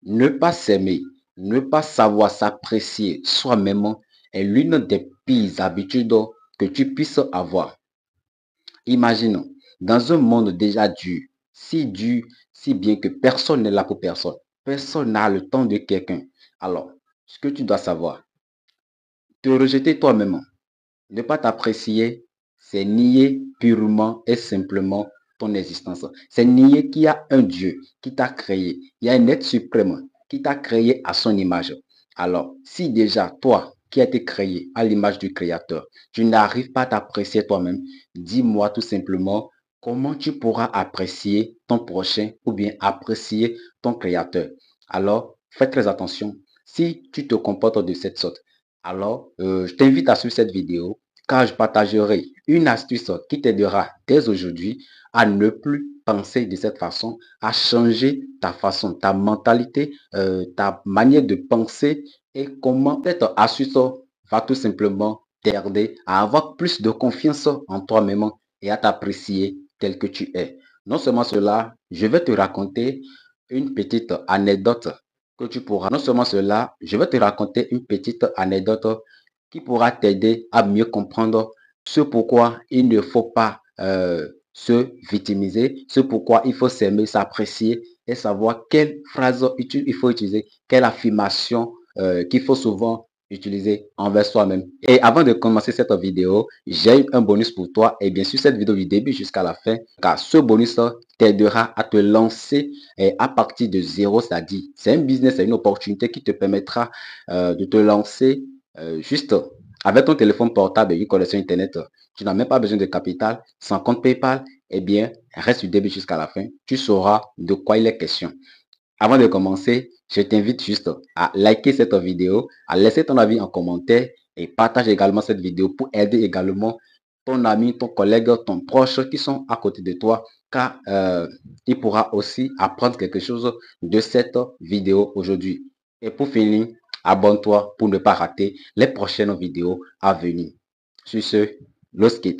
Ne pas s'aimer, ne pas savoir s'apprécier soi-même est l'une des pires habitudes que tu puisses avoir. Imaginons, dans un monde déjà dur, si bien que personne n'est là pour personne. Personne n'a le temps de quelqu'un. Alors, ce que tu dois savoir, te rejeter toi-même, ne pas t'apprécier, c'est nier purement et simplement ton existence. C'est nier qu'il y a un Dieu qui t'a créé. Il y a un être suprême qui t'a créé à son image. Alors, si déjà toi, qui as été créé à l'image du Créateur, tu n'arrives pas à t'apprécier toi-même, dis-moi tout simplement comment tu pourras apprécier ton prochain ou bien apprécier ton Créateur. Alors, fais très attention. Si tu te comportes de cette sorte, alors, je t'invite à suivre cette vidéo car je partagerai une astuce qui t'aidera dès aujourd'hui à ne plus penser de cette façon, à changer ta façon, ta mentalité, ta manière de penser et comment cette astuce va tout simplement t'aider à avoir plus de confiance en toi-même et à t'apprécier tel que tu es. Non seulement cela, je vais te raconter une petite anecdote que tu pourras. Non seulement cela, je vais te raconter une petite anecdote qui pourra t'aider à mieux comprendre ce pourquoi il ne faut pas se victimiser, ce pourquoi il faut s'aimer, s'apprécier et savoir quelle phrase il faut utiliser, quelle affirmation qu'il faut souvent utiliser envers soi-même. Et avant de commencer cette vidéo, j'ai un bonus pour toi et bien sûr cette vidéo du début jusqu'à la fin, car ce bonus t'aidera à te lancer à partir de zéro, c'est-à-dire c'est un business, c'est une opportunité qui te permettra de te lancer juste avec ton téléphone portable et une connexion Internet. Tu n'as même pas besoin de capital, sans compte PayPal, eh bien, reste du début jusqu'à la fin. Tu sauras de quoi il est question. Avant de commencer, je t'invite juste à liker cette vidéo, à laisser ton avis en commentaire et partage également cette vidéo pour aider également ton ami, ton collègue, ton proche qui sont à côté de toi, car il pourra aussi apprendre quelque chose de cette vidéo aujourd'hui. Et pour finir, abonne-toi pour ne pas rater les prochaines vidéos à venir. Sur ce, let's get.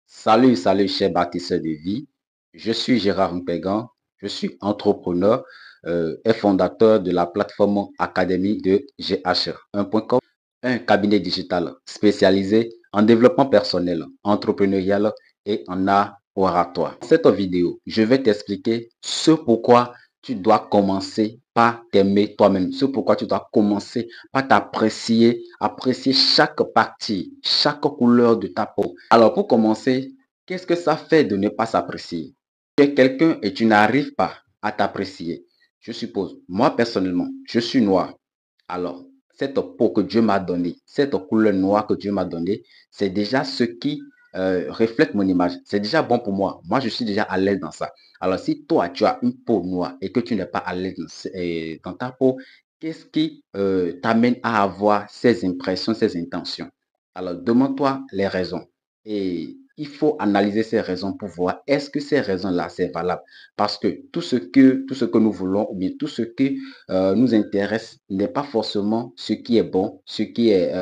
Salut, salut, chers bâtisseurs de vie. Je suis Gérard Mpégan. Je suis entrepreneur et fondateur de la plateforme Académie de GH1.com, un cabinet digital spécialisé en développement personnel, entrepreneurial et en art oratoire. Dans cette vidéo, je vais t'expliquer ce pourquoi tu dois commencer par t'aimer toi-même, ce pourquoi tu dois commencer par t'apprécier, apprécier chaque partie, chaque couleur de ta peau. Alors pour commencer, qu'est-ce que ça fait de ne pas s'apprécier? Tu es quelqu'un et tu n'arrives pas à t'apprécier. Je suppose, moi personnellement, je suis noir. Alors, cette peau que Dieu m'a donnée, cette couleur noire que Dieu m'a donnée, c'est déjà ce qui reflète mon image. C'est déjà bon pour moi. Moi, je suis déjà à l'aise dans ça. Alors, si toi, tu as une peau noire et que tu n'es pas à l'aise dans ta peau, qu'est-ce qui t'amène à avoir ces impressions, ces intentions? Alors, demande-toi les raisons. Et il faut analyser ces raisons pour voir est-ce que ces raisons-là, c'est valable. Parce que tout ce que nous voulons ou bien tout ce qui nous intéresse n'est pas forcément ce qui est bon, ce qui est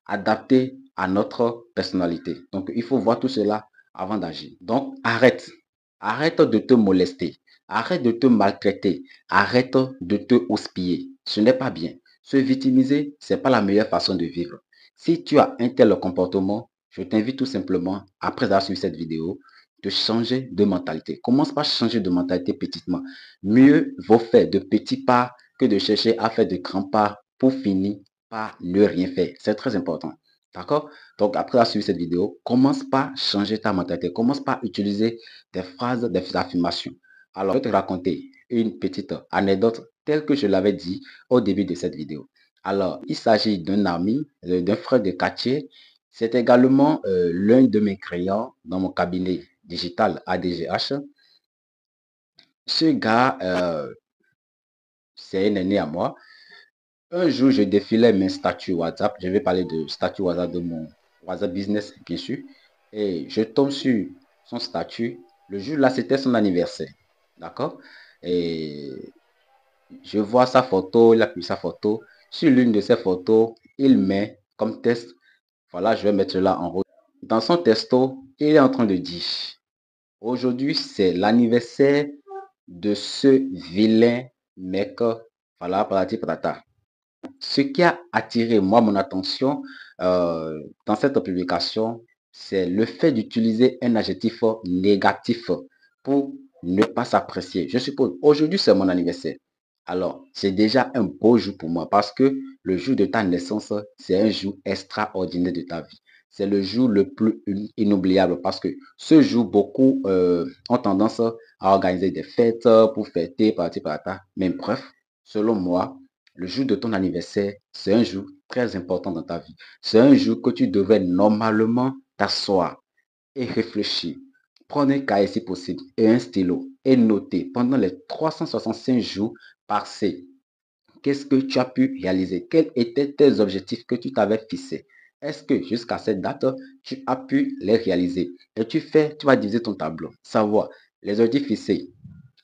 adapté à notre personnalité. Donc, il faut voir tout cela avant d'agir. Donc, arrête. Arrête de te molester. Arrête de te maltraiter. Arrête de te houspiller. Ce n'est pas bien. Se victimiser, ce n'est pas la meilleure façon de vivre. Si tu as un tel comportement, je t'invite tout simplement, après avoir suivi cette vidéo, de changer de mentalité. Commence par changer de mentalité petitement. Mieux vaut faire de petits pas que de chercher à faire de grands pas pour finir par ne rien faire. C'est très important. D'accord? Donc, après avoir suivi cette vidéo, commence par changer ta mentalité. Commence par utiliser des phrases, des affirmations. Alors, je vais te raconter une petite anecdote telle que je l'avais dit au début de cette vidéo. Alors, il s'agit d'un ami, d'un frère de quartier. C'est également l'un de mes clients dans mon cabinet digital ADGH. Ce gars, c'est un aîné à moi. Un jour, je défilais mes statuts WhatsApp. Je vais parler de statut WhatsApp de mon WhatsApp business, bien sûr. Et je tombe sur son statut. Le jour là, c'était son anniversaire. D'accord? Et je vois sa photo, il a pris sa photo. Sur l'une de ses photos, il met comme test. Voilà, je vais mettre cela en route. Dans son texto, il est en train de dire, aujourd'hui, c'est l'anniversaire de ce vilain mec, voilà, patati patata. Ce qui a attiré moi mon attention dans cette publication, c'est le fait d'utiliser un adjectif négatif pour ne pas s'apprécier. Je suppose, aujourd'hui c'est mon anniversaire. Alors, c'est déjà un beau jour pour moi parce que le jour de ta naissance, c'est un jour extraordinaire de ta vie. C'est le jour le plus inoubliable parce que ce jour, beaucoup ont tendance à organiser des fêtes pour fêter, partir par là. Mais bref, selon moi, le jour de ton anniversaire, c'est un jour très important dans ta vie. C'est un jour que tu devrais normalement t'asseoir et réfléchir. Prendre un cahier si possible et un stylo et noter pendant les 365 jours passés. Qu'est-ce que tu as pu réaliser? Quels étaient tes objectifs que tu t'avais fixés? Est-ce que jusqu'à cette date, tu as pu les réaliser? Et tu vas diviser ton tableau, savoir les objectifs fixés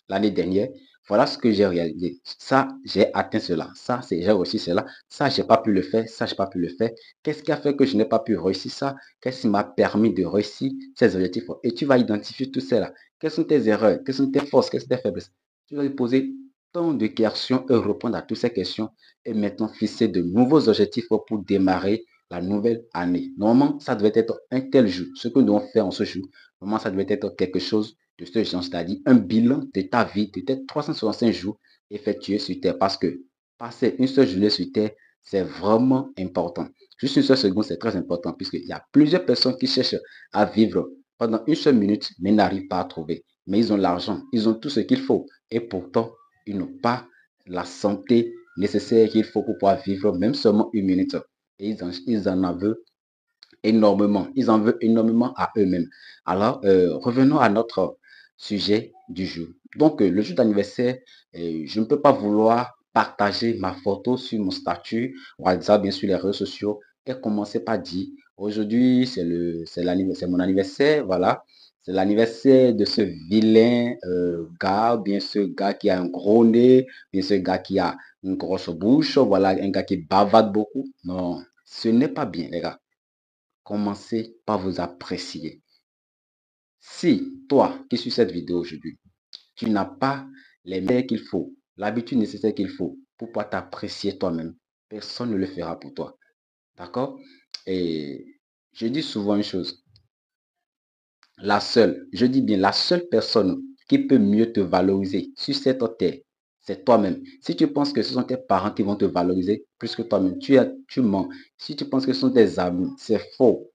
l'année dernière, voilà ce que j'ai réalisé. Ça, j'ai atteint cela. Ça, c'est j'ai réussi cela. Ça, j'ai pas pu le faire. Ça, j'ai pas pu le faire. Qu'est-ce qui a fait que je n'ai pas pu réussir ça? Qu'est-ce qui m'a permis de réussir ces objectifs? Et tu vas identifier tout cela. Quelles sont tes erreurs? Quelles sont tes forces? Quelles sont tes faiblesses? Tu vas lui poser tant de questions et répondre à toutes ces questions et maintenant fixer de nouveaux objectifs pour démarrer la nouvelle année. Normalement, ça devait être un tel jour. Ce que nous devons faire en ce jour, normalement, ça devait être quelque chose de ce genre, c'est-à-dire un bilan de ta vie, de tes 365 jours effectués sur Terre. Parce que passer une seule journée sur Terre, c'est vraiment important. Juste une seule seconde, c'est très important, puisqu'il y a plusieurs personnes qui cherchent à vivre pendant une seule minute, mais n'arrivent pas à trouver. Mais ils ont l'argent, ils ont tout ce qu'il faut. Et pourtant, ils n'ont pas la santé nécessaire qu'il faut pour pouvoir vivre même seulement une minute. Et ils en veulent énormément. Ils en veulent énormément à eux-mêmes. Alors, revenons à notre sujet du jour. Donc, le jour d'anniversaire, je ne peux pas vouloir partager ma photo sur mon statut WhatsApp, bien sûr, les réseaux sociaux, et commencer par dire, aujourd'hui, c'est mon anniversaire, voilà. C'est l'anniversaire de ce vilain gars, bien ce gars qui a un gros nez, bien ce gars qui a une grosse bouche, voilà, un gars qui bavarde beaucoup. Non, ce n'est pas bien, les gars. Commencez par vous apprécier. Si toi qui suis cette vidéo aujourd'hui, tu n'as pas les moyens qu'il faut, l'habitude nécessaire qu'il faut pour pouvoir t'apprécier toi-même, personne ne le fera pour toi. D'accord? Et je dis souvent une chose, je dis bien la seule personne qui peut mieux te valoriser sur cette terre, c'est toi-même. Si tu penses que ce sont tes parents qui vont te valoriser plus que toi-même, tu mens. Si tu penses que ce sont tes amis, c'est faux.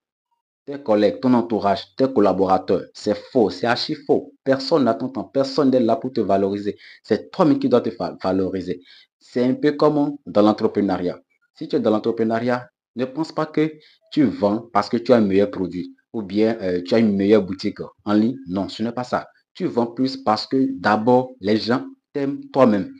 Tes collègues, ton entourage, tes collaborateurs, c'est faux, c'est archi faux. Personne n'attend, personne n'est là pour te valoriser. C'est toi-même qui dois te valoriser. C'est un peu comme dans l'entrepreneuriat. Si tu es dans l'entrepreneuriat, ne pense pas que tu vends parce que tu as un meilleur produit ou bien tu as une meilleure boutique en ligne. Non, ce n'est pas ça. Tu vends plus parce que d'abord, les gens t'aiment toi-même.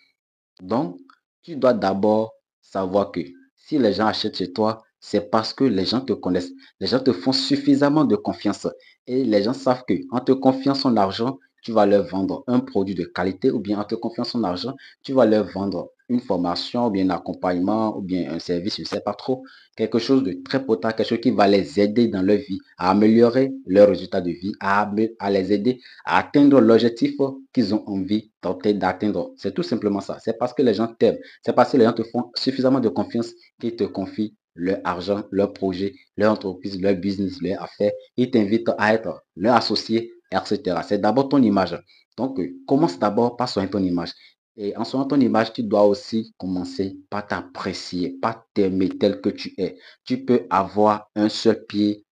Donc, tu dois d'abord savoir que si les gens achètent chez toi, c'est parce que les gens te connaissent. Les gens te font suffisamment de confiance. Et les gens savent que en te confiant son argent, tu vas leur vendre un produit de qualité ou bien en te confiant son argent, tu vas leur vendre une formation ou bien un accompagnement ou bien un service, je ne sais pas trop. Quelque chose de très potent, quelque chose qui va les aider dans leur vie, à améliorer leurs résultats de vie, à les aider à atteindre l'objectif qu'ils ont envie d'atteindre. C'est tout simplement ça. C'est parce que les gens t'aiment. C'est parce que les gens te font suffisamment de confiance qu'ils te confient leur argent, leur projet, leur entreprise, leur business, leur affaires. Ils t'invitent à être leur associé, etc. C'est d'abord ton image. Donc, commence d'abord par soigner ton image. Et en soignant ton image, tu dois aussi commencer par t'apprécier, par t'aimer tel que tu es. Tu peux avoir un seul pied.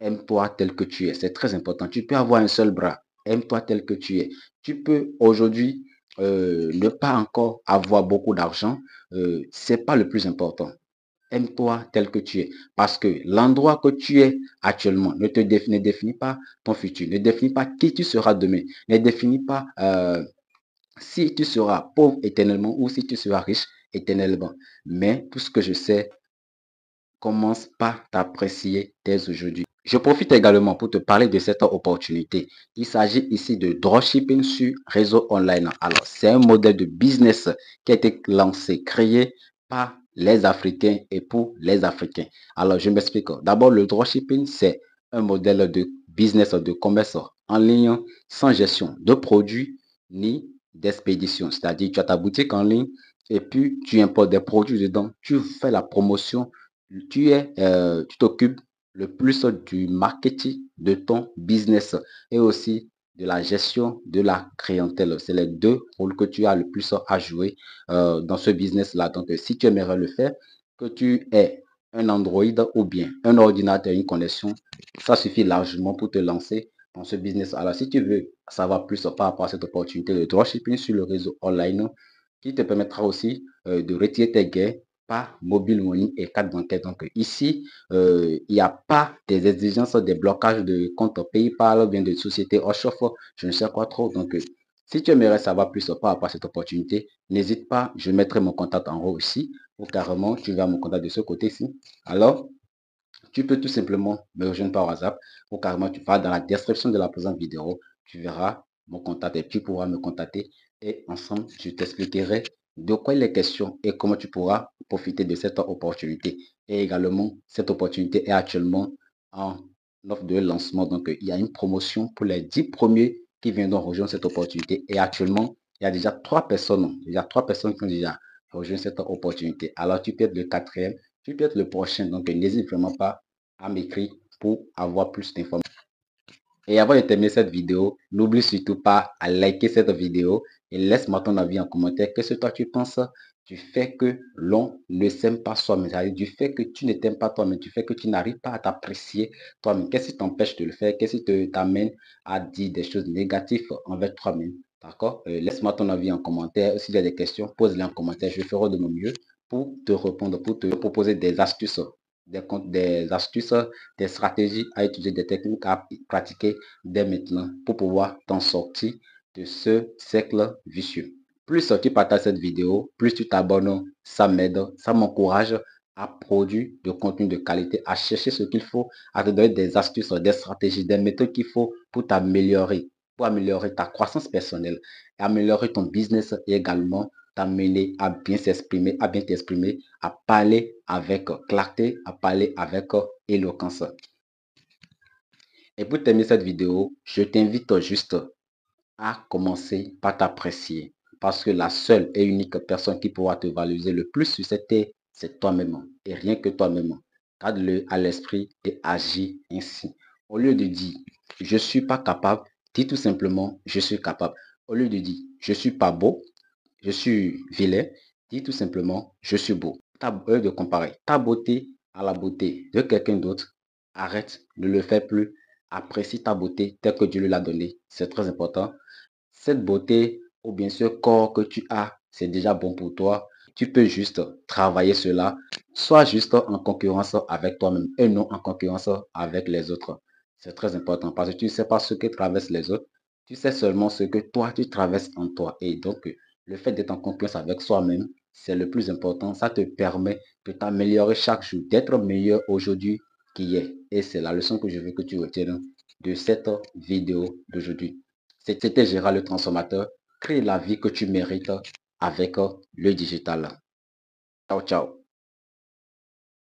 Aime-toi tel que tu es. C'est très important. Tu peux avoir un seul bras. Aime-toi tel que tu es. Tu peux aujourd'hui ne pas encore avoir beaucoup d'argent. C'est pas le plus important. Aime-toi tel que tu es. Parce que l'endroit que tu es actuellement ne définit pas ton futur. Ne définit pas qui tu seras demain. Ne définit pas si tu seras pauvre éternellement ou si tu seras riche éternellement. Mais tout ce que je sais, commence par t'apprécier dès aujourd'hui. Je profite également pour te parler de cette opportunité. Il s'agit ici de dropshipping sur réseau online. Alors, c'est un modèle de business qui a été lancé, créé par les Africains et pour les Africains. Alors, je m'explique. D'abord, le dropshipping, c'est un modèle de business, de commerce en ligne sans gestion de produits ni d'expédition. C'est-à-dire, tu as ta boutique en ligne et puis tu importes des produits dedans, tu fais la promotion, tu t'occupes le plus du marketing de ton business et aussi de la gestion de la clientèle. C'est les deux rôles que tu as le plus à jouer dans ce business-là. Donc, si tu aimerais le faire, que tu aies un Android ou bien un ordinateur, une connexion, ça suffit largement pour te lancer dans ce business. Alors, si tu veux savoir plus par rapport à cette opportunité de dropshipping sur le réseau online, qui te permettra aussi de retirer tes gains par mobile money et carte bancaire. Donc ici, il n'y a pas des exigences, des blocages de compte PayPal ou bien de société offshore, je ne sais quoi trop. Donc, si tu aimerais savoir plus par rapport à cette opportunité, n'hésite pas, je mettrai mon contact en haut ici, ou carrément, tu vas mon contact de ce côté-ci. Alors, tu peux tout simplement me rejoindre par WhatsApp ou carrément tu vas dans la description de la présente vidéo, tu verras mon contact et tu pourras me contacter et ensemble, je t'expliquerai de quoi il est question et comment tu pourras profiter de cette opportunité. Et également, cette opportunité est actuellement en offre de lancement. Donc, il y a une promotion pour les 10 premiers qui viendront rejoindre cette opportunité. Et actuellement, il y a déjà trois personnes qui ont déjà rejoint cette opportunité. Alors, tu peux être le quatrième, tu peux être le prochain. Donc, n'hésite vraiment pas à m'écrire pour avoir plus d'informations. Et avant de terminer cette vidéo, n'oublie surtout pas à liker cette vidéo et laisse-moi ton avis en commentaire. Qu'est-ce que toi tu penses du fait que l'on ne s'aime pas soi-même, du fait que tu ne t'aimes pas toi-même, du fait que tu n'arrives pas à t'apprécier toi-même. Qu'est-ce qui t'empêche de le faire? Qu'est-ce qui t'amène à dire des choses négatives envers toi-même? D'accord? Laisse-moi ton avis en commentaire. S'il y a des questions, pose-les en commentaire. Je ferai de mon mieux pour te répondre, pour te proposer des astuces, des astuces, des stratégies à utiliser, des techniques à pratiquer dès maintenant pour pouvoir t'en sortir de ce cercle vicieux. Plus tu partages cette vidéo, plus tu t'abonnes, ça m'aide, ça m'encourage à produire de contenu de qualité, à chercher ce qu'il faut, à te donner des astuces, des stratégies, des méthodes qu'il faut pour t'améliorer, pour améliorer ta croissance personnelle, améliorer ton business et également t'amener à bien s'exprimer, à bien t'exprimer, à parler avec clarté, à parler avec éloquence. Et pour terminer cette vidéo, je t'invite juste à commencer par t'apprécier. Parce que la seule et unique personne qui pourra te valoriser le plus sur cette terre, c'est toi-même. Et rien que toi-même. Garde-le à l'esprit et agis ainsi. Au lieu de dire, je ne suis pas capable, dis tout simplement, je suis capable. Au lieu de dire, je ne suis pas beau, je suis vilain, dis tout simplement, je suis beau. Au lieu de comparer ta beauté à la beauté de quelqu'un d'autre, arrête, ne le fais plus. Apprécie ta beauté telle que Dieu l'a donnée. C'est très important. Cette beauté ou bien ce corps que tu as, c'est déjà bon pour toi. Tu peux juste travailler cela. Sois juste en concurrence avec toi-même et non en concurrence avec les autres. C'est très important parce que tu ne sais pas ce que traversent les autres. Tu sais seulement ce que toi, tu traverses en toi. Et donc, le fait d'être en concurrence avec soi-même, c'est le plus important. Ça te permet de t'améliorer chaque jour, d'être meilleur aujourd'hui qu'hier. Et c'est la leçon que je veux que tu retiennes de cette vidéo d'aujourd'hui. C'était Gérard le transformateur. Crée la vie que tu mérites avec le digital. Ciao, ciao.